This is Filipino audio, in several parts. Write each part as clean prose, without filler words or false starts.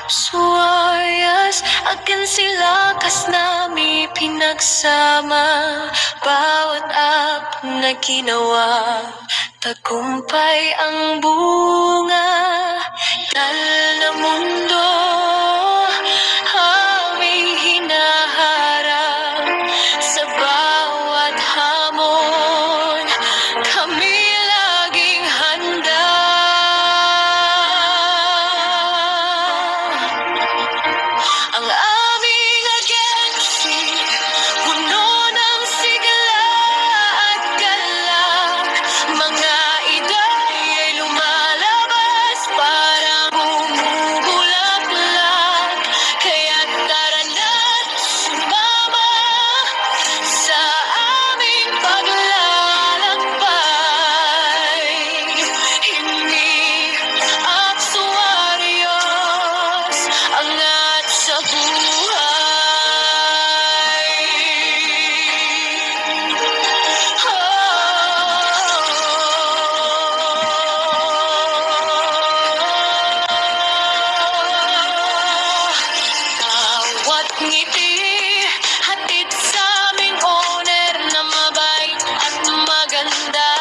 Suayas akan sila kas nami pinagsama. Bawat na ginawa, tagumpay ang bunga. Dal na mundo aming hinaharap. Sa bawat hamon kami laging handa. Ang aming agency, puno ng sigla at galak. Mga iday ay lumalabas parang bumubulaklak. Kaya't tara na't sumama sa aming paglalakbay. Hindi aksuaryos, angat sa buhay. Bawat ngiti, hatid sa aming owner na mabait at maganda.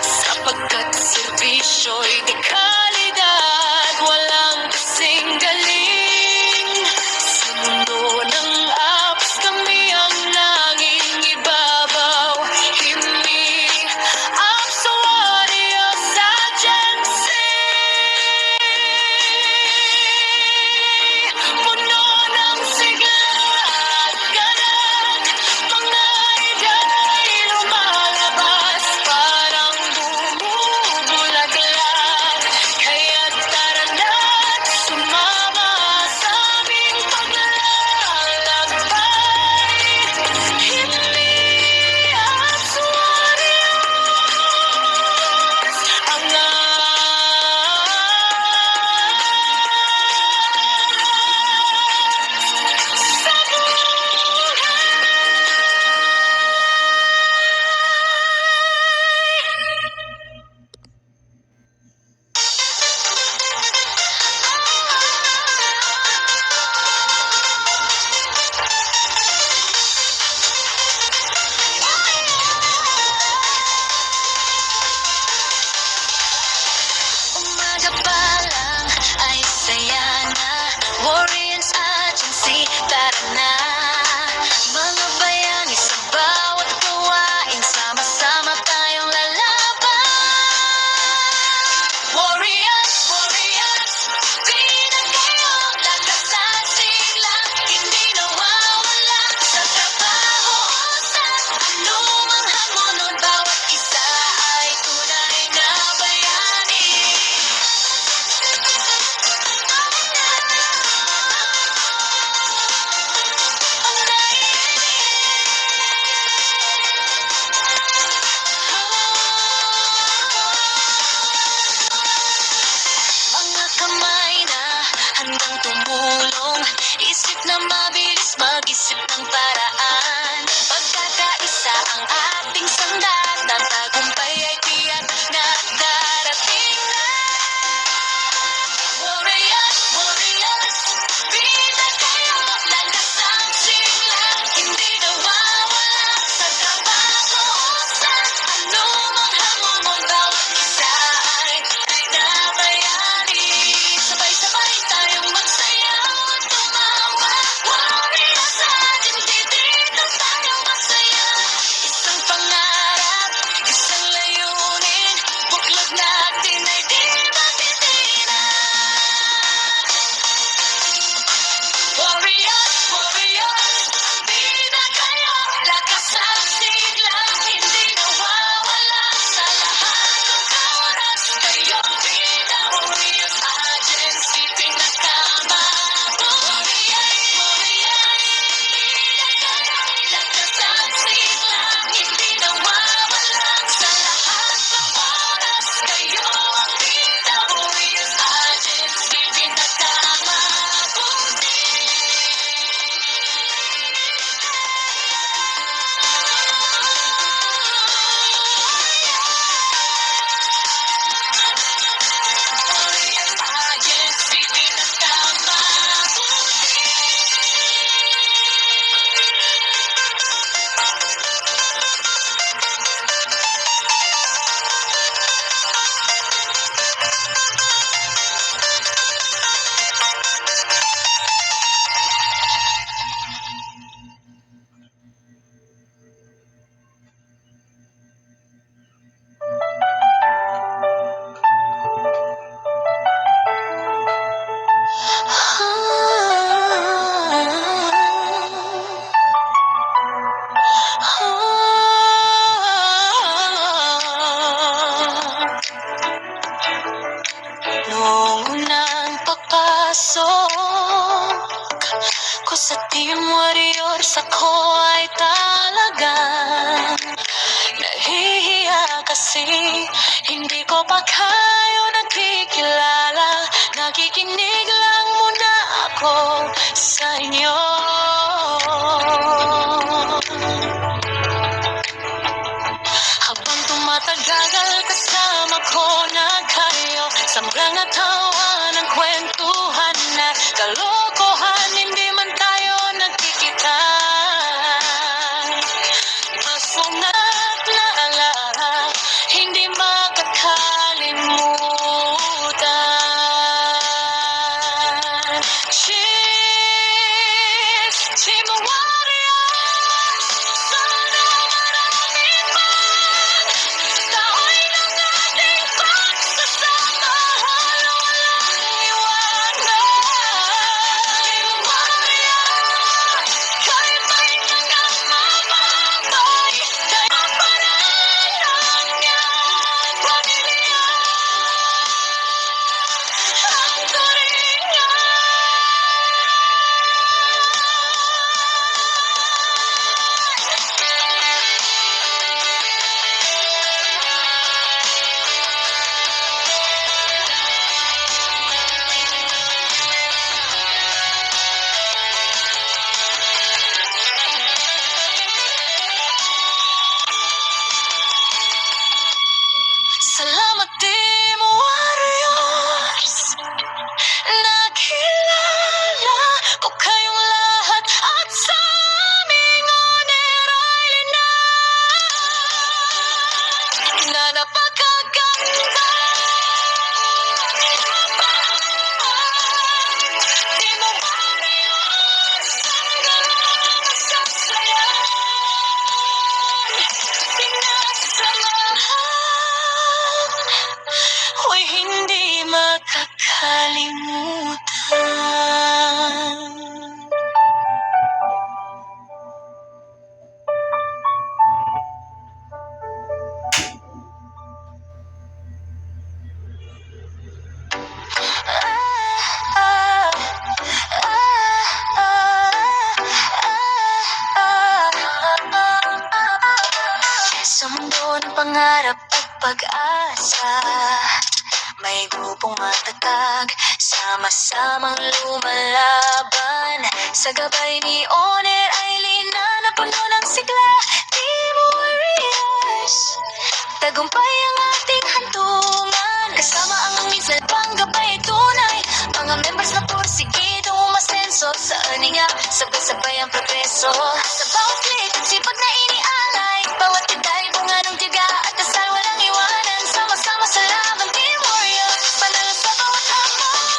Sapagkat serbisyo'y di kalidad, walang kasing galing. Sa mundo ng apps, kami ang nanging ibabaw. Hindi apps o Warriors Agency. Puno ng sigla at ganap. Mga iday lumalabas parang bumubulaklak. Kaya't tara na't sumama sa aming paglalakbay. Hindi apps o Warriors, sa umaga pa lang ay saya na. Warriors Agency, tara na. Mga bayani sa bawat gawain, sama-sama tayong lalaban. Warriors, Warriors, di na kayo lalasan sila. Hindi nawawala sa trabaho o sa anumang hamon. Bawat isa ay tunay na bayani. Mga kamay na handang tumulong, isip na mabilis mag-isip ng paraan. Pagkakaisa ang ating sandata, tagumpay ay tiyak na darating na. Warriors, Warriors, di na kayo lalasang sila. Hindi nawawala sa trabaho o sa anumang hamon. Bawat isa ay tunay na bayani. Sabay-sabay tayong magsayaw at tumawa. Warriors Agency. pasok ko sa Team Warriors, ako ay talagang nahihiya kasi hindi ko pa kayo nakikilala. Nakikinig lang muna ako sa inyo. Habang tumatagal kasama ko na kayo, samplang at tawa ng kwentuhan na kalokohan, hindi man tayo nagkikita. Masunat na alala, hindi makakalimutan. Cheers! Team Warriors! Sana marami pa tao'y ng ating pagsasama, walang iwanan. Team Warriors! Kahit may nagamamabay, tayo pa rin ang iyong pamilya. Ang turingan. Salamat Team Warriors, nakilala ko kayong lahat at sa aming on-air ay linang na napakaganda. Team Warriors, hanggang masasaya, pinasamahan, hoy hindi makakalimutan. Sa mundo ng pangarap at pag-asa, may grupong matatag, sama-samang lumalaban. Sa gabay ni On-Air ay lina na puno ng sigla. Team Warriors, tagumpay ang ating hantungan. Kasama ang minsan pang gabay tunay, mga members na porsigidong umasenso. Sa aninga, sabay-sabay ang progreso. Sa bawat click, sipag na inialay, bawat detalye bunga ng tiyaga at dasal walang iwanan. Sama-sama sa laban, Team Warriors, panalo sa bawat hamon.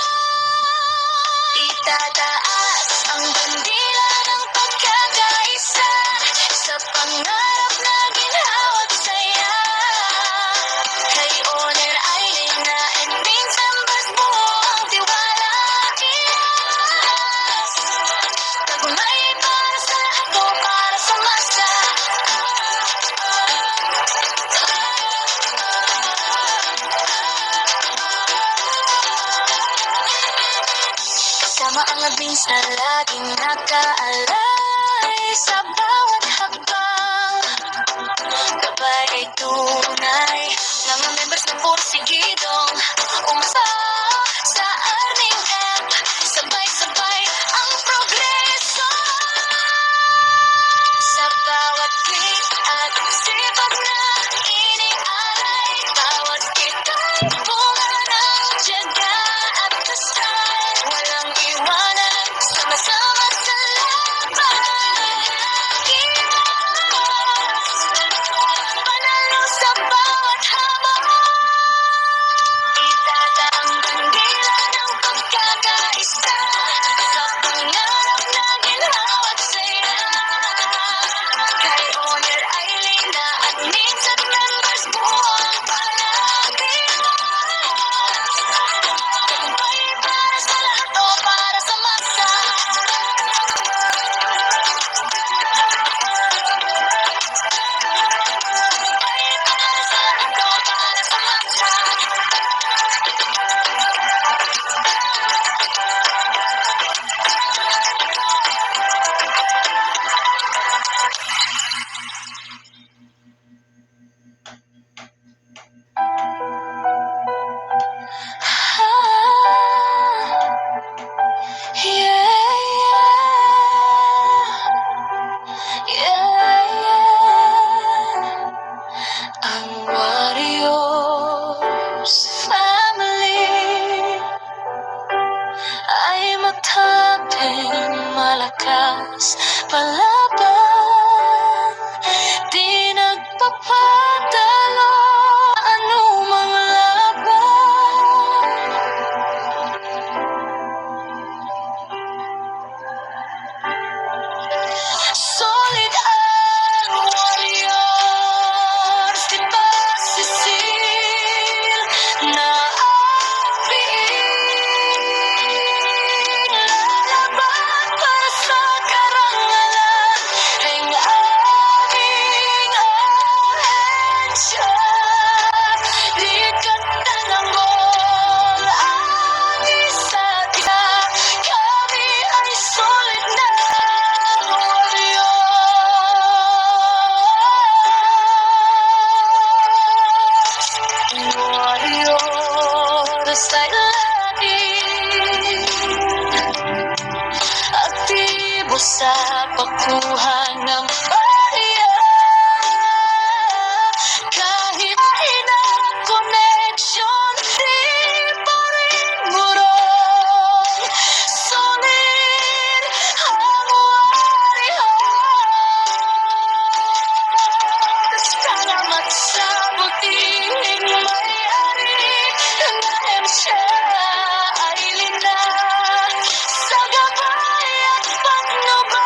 Itataas ang bandila ng pagkakaisa, sa pangarap na ginhawat saya. Kay On-Air ay lina and minsan ba't buo ang tiwala. Yes! Tagumpay para sa lahat o para sa masa. Kasama ang admins na laging nakaalay sa bawat hakbang. Gabay ay tunay, mga members na porsigidong umasa sa earning app. Sabay-sabay ang progreso. Sa bawat click at sipag na inialay, bawat kita'y bunga ng tiyaga at dasal. Walang iwanan, sama-sama sa laban. Yes! Panalo sa bawat hamon. Itataas ay mataping malakas palaban, di nagpapadalo anumang laban. Solid ang warriors, di ba sisil na apiin, lalaban para sa karangalan ng aming ahensya. Di katanggol ang isa't isa, kami ay solid na warriors ay laging aktibo sa pagkuha ng barya. Kahit ina-connection, di pa rin murong solid ang warriors. Salamat sa buting may-ari ng ahensya ay linang sa gabay at patnubay.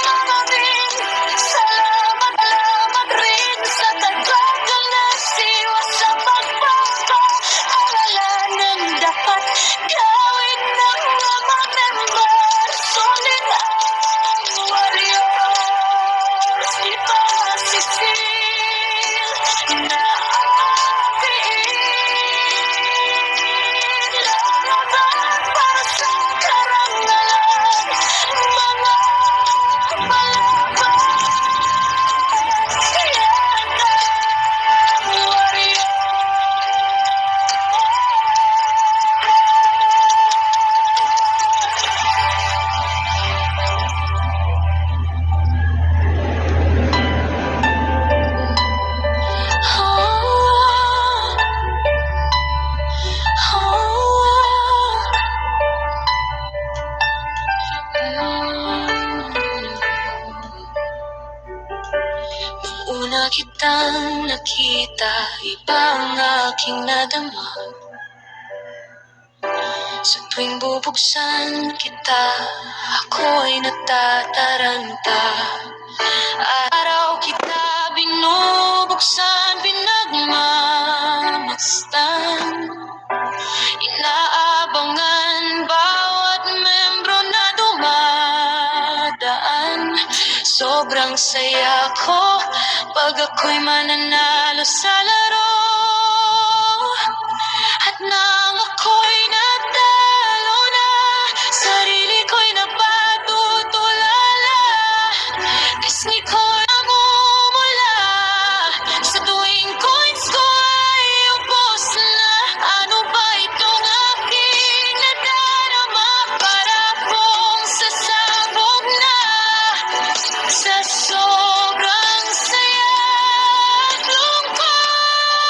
Maraming salamat rin sa tagal na siwa sa pagbago. Alalahanin dapat gawin ng mga member. Solid ang warriors, di ba sisil na apiin, lalaban para sa karangalan, mga palaban. Yan ang warriors. Nung una kitang nakita, ibang aking nadama. Sa tuwing bubuksan kita, ako'y natataranta. Araw kita binubuksan, pinagmamastan. Inaabangan bawat membro na dumadaan. Sobrang saya ko pag ako'y mananalo sa laro. At nang ako'y natalo na, sarili ko'y napatutulala. Pisngi ko'y namumula, sa tuwing coins ko ay ubos na. Ano ba itong aking nadarama? Para kong sasabog na sa sobrang saya at lungkot.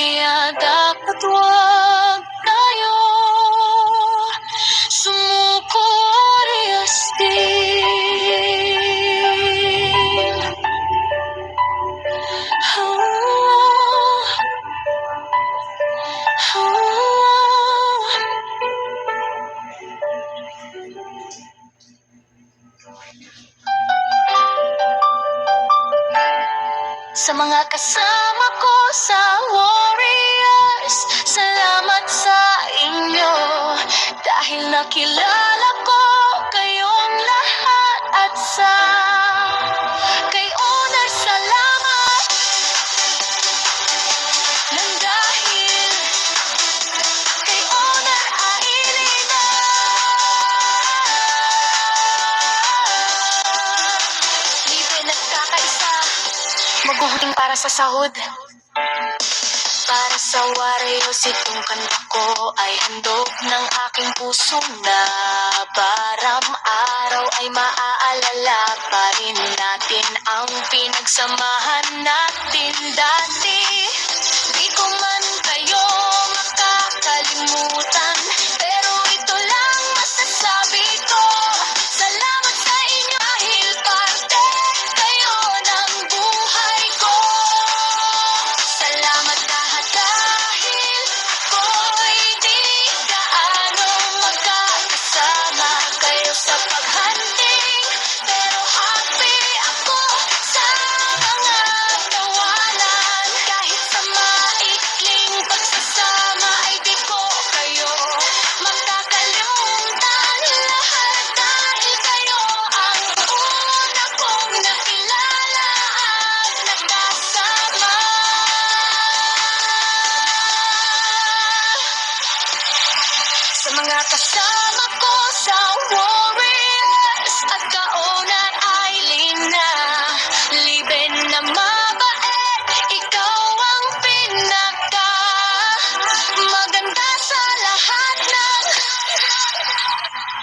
Kaya dapat wag tayo sumuko parehas din. Sa mga kasama ko sa Warriors, salamat sa inyo. Dahil nakilala ko kayong lahat at sa kay Owner salamat. Nang dahil kay Owner Ailina, libre nagkakaisa, maguhuling para sa sahod. Para sa Warriors, itong kanta ko ay handog ng aking puso na baram araw ay maaalala pa rin natin ang pinagsamahan natin dati. Di ko man kayo makakalimutan, pero ito lang masasabi ko. Salamat sa inyo dahil parte kayo ng buhay ko. Salamat dahil ko'y di gaano magkakasama kayo sa paghunting, pero happy ako sa mga tawanan. Kahit sa maikling pagsasama ay di ko kayo makakalimutan. Lahat dahil kayo ang una kong nakilala at nakasama. Sa mga kasama ko sa Warriors at ka-Owner Ailina, libre na mabait, ikaw ang pinaka maganda sa lahat ng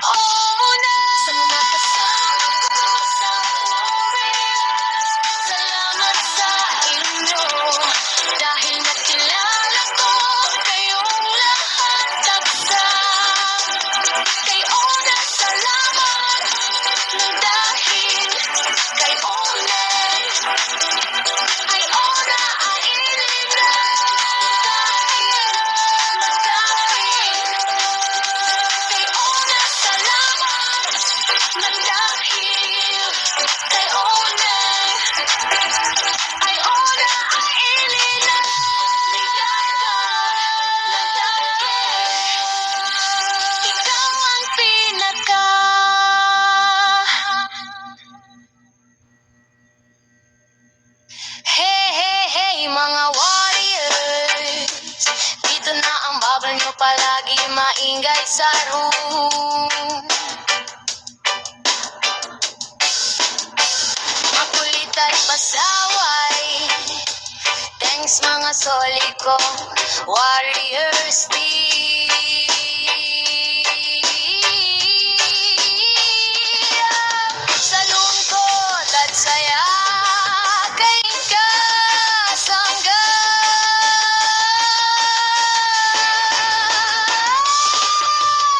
owner. Sa mga kasama ko sa Warriors, salamat sa inyo. Dahil nakilala ko kayong lahat at sa kay Owner salamat. Nang dahil kay Owner ay Owner Ailina. Nang dahil kay Owner salamat. Nang dahil kay Owner ay Owner Ailina. Ligaya nang dahil ikaw ang pinaka. Hey, hey, hey, mga Warriors, dito na ang bubble nyo, palagi maingay sa room. Makulit at pasaway, thanks mga soli ko, Warriors team. Sa lungkot at saya, kayo kasangga.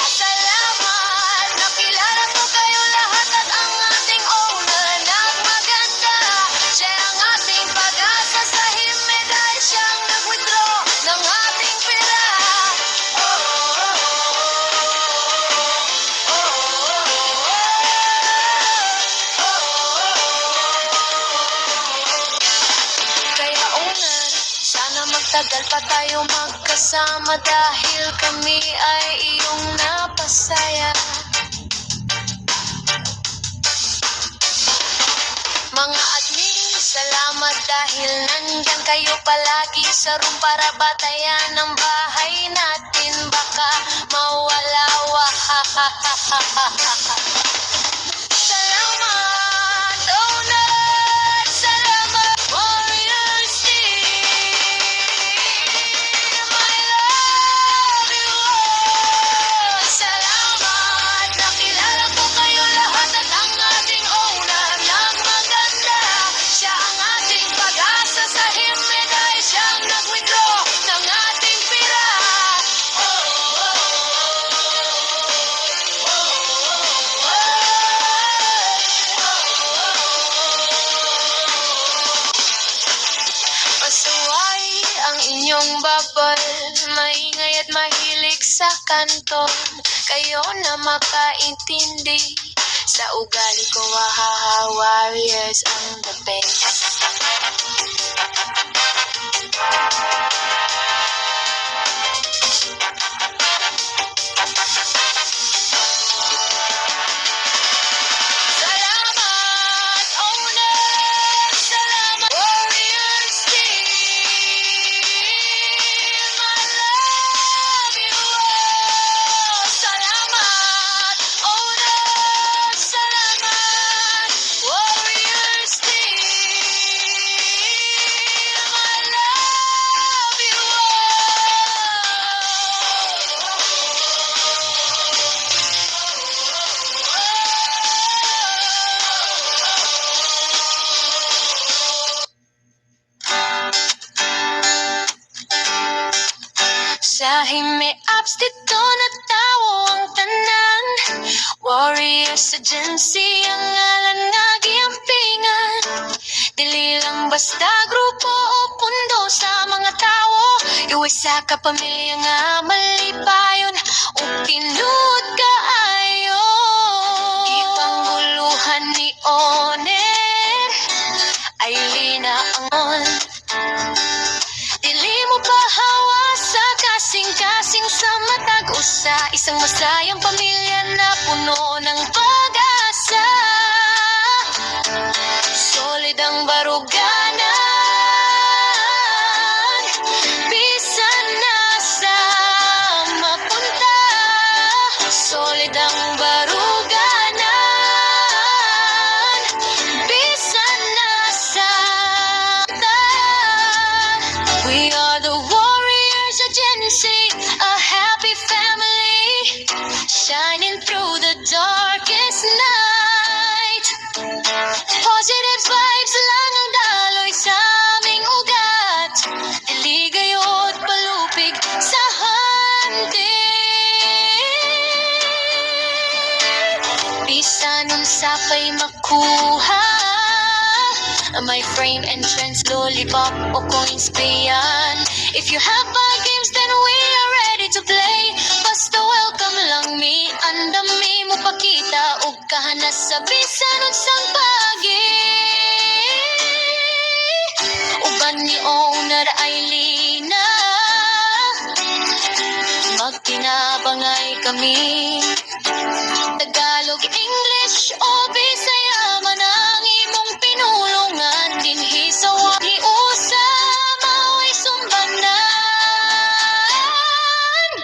Salamat, nakilala ko kayo lahat at ang ating owner nagmaganda. Siya ang ating pag-asa sa himme dahil siyang nag-withdraw ng ating pera. Oh, oh, oh, oh, oh, kaya owner, sana magtagal pa tayo magkasama dahil kami ay iyong napasaya. Mga admin, salamat dahil nandyan kayo palagi sa room para batayan ang bahay natin. Baka mawala salamat, owner! Salamat, Warriors team! I love you all! Salamat, nakilala ko kayo lahat at ang ating owner nagmaganda. Siya ang ating pag-asa sa himme dahil siyang nag-withdraw ng bubble, maingay at mahilig sa kanton. Kayo na makaintindi sa ugali ko, warriors ang the best. Salamat, owner! Salamat, warriors team! I love you all! Salamat, owner! Salamat, warriors team! I love you sa himi-ups dito nagtawo ang tanan. Warriors Agency ang ngalan nga giampingan. Dili lang basta grupo o pundo sa mga tao. Iwisa ka pamilya nga malipayon o tinud kaayo. Ipangguluhan ni Oner ay linaangon. Dili mo pa hawa sa kasing-kasing sa matag usa. Isang masayang pamilya na puno ng pag-asa. Solid ang baruganan, bisan na sa mapunta. Solid ang baruganan, bisan na sa we are the Warriors Agency, a happy family, shining through the darkest night. Positive vibes lang ang daloy sa aming ugat. Diligayo't palupig sa handi. Bisan nun sapay makuha, my frame entrance, lollipop o coins payan. If you have bad games, then we are ready to play. Basta welcome lang me, andami mo pakita og kahanas sa bisan unsang pagi. Uban ni owner Ailina, magtinabangay kami. Tagalog, English o Bisaya man ang imong pinulungan. Dinhi sa wagi usa mao'y sumbanan.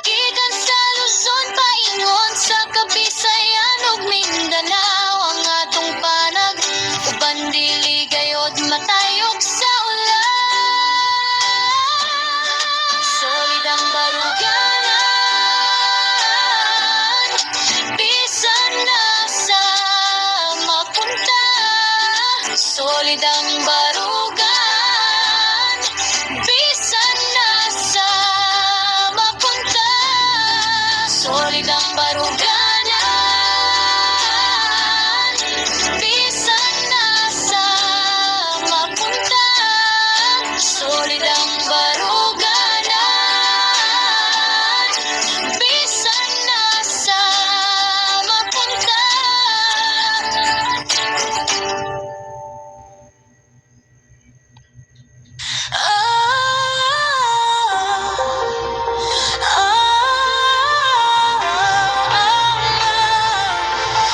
Gikan sa Luzon, paingon sa Kabisayan ug Mindanao ang atong panag. Uban dili gayod matayog sa ulan. Solid ang baruganan, bisan na sa mapunta. Solid ang barugan, bisan na sa mapunta. Solid ang baruganan, bisan na sa mapunta. Solid ang baruganan, bisan na sa mapunta.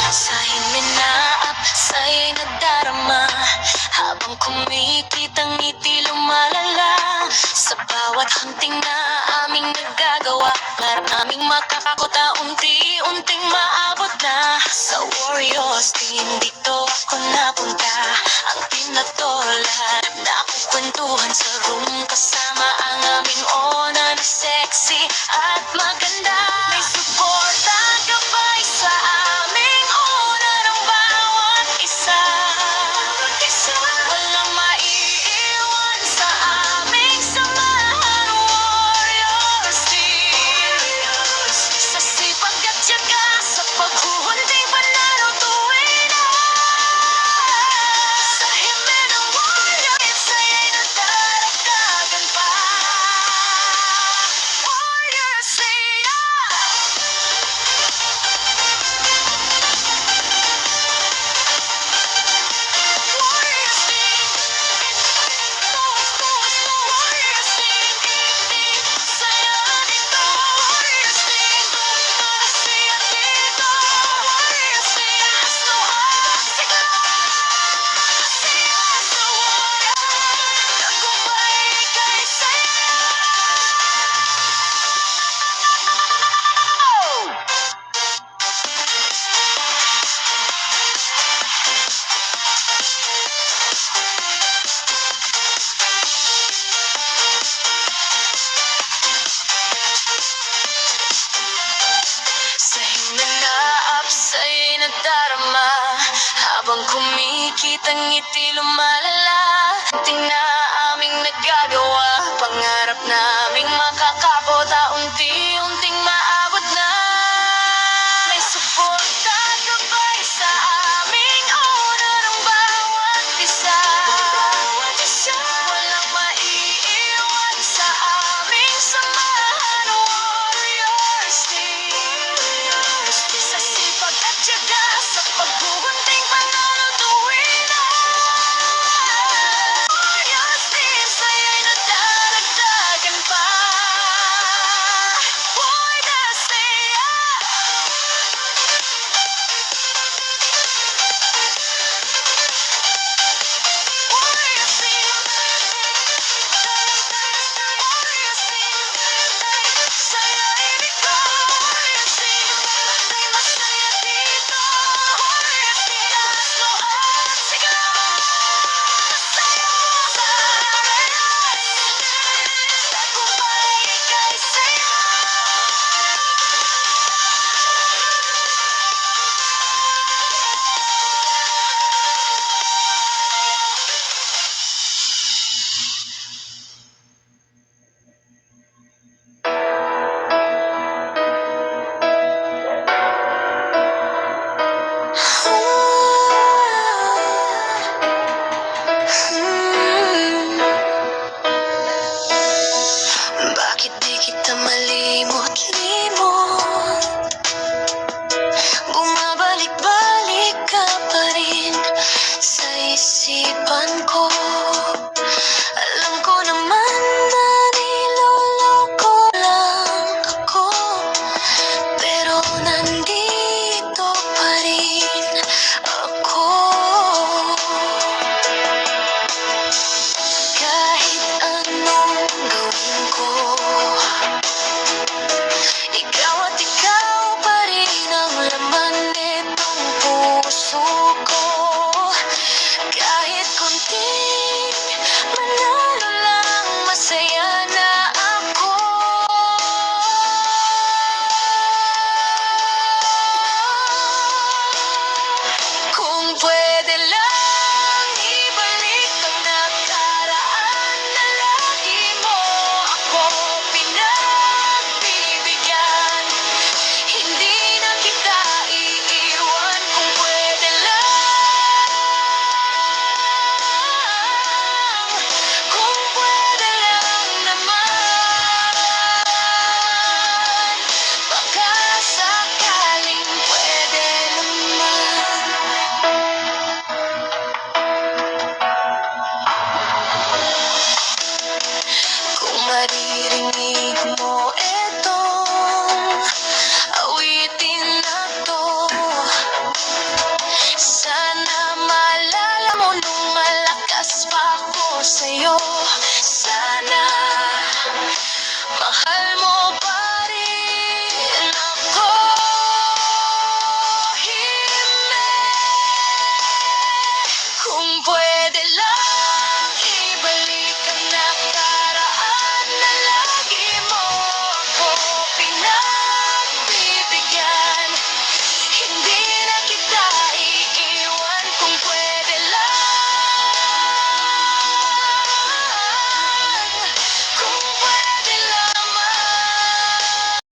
Sa himinaap, sa'y nagdarama. Habang kumikitang ngiti lumalala. Sa bawat hunting na aming nagagawa, para aming makakakota, unti-unting maabot na. Sa Warriors team, dito ako napunta. Ang team na tola, nakukwentuhan sa room. Kasama ang aming ona na sexy at maganda. May suporta gabay sa aming ona ng bawat isa. Walang maiiwan sa aming samahan, Warriors team. Sa sipag at tiyaga, sa paghuhunting panalo tuwing na. Sa himig ng Warriors, sa'yo'y nadaragdagan pa. Habang kumikitang ngiti lumalala, di na aming nagagawa, pangarap naming makaka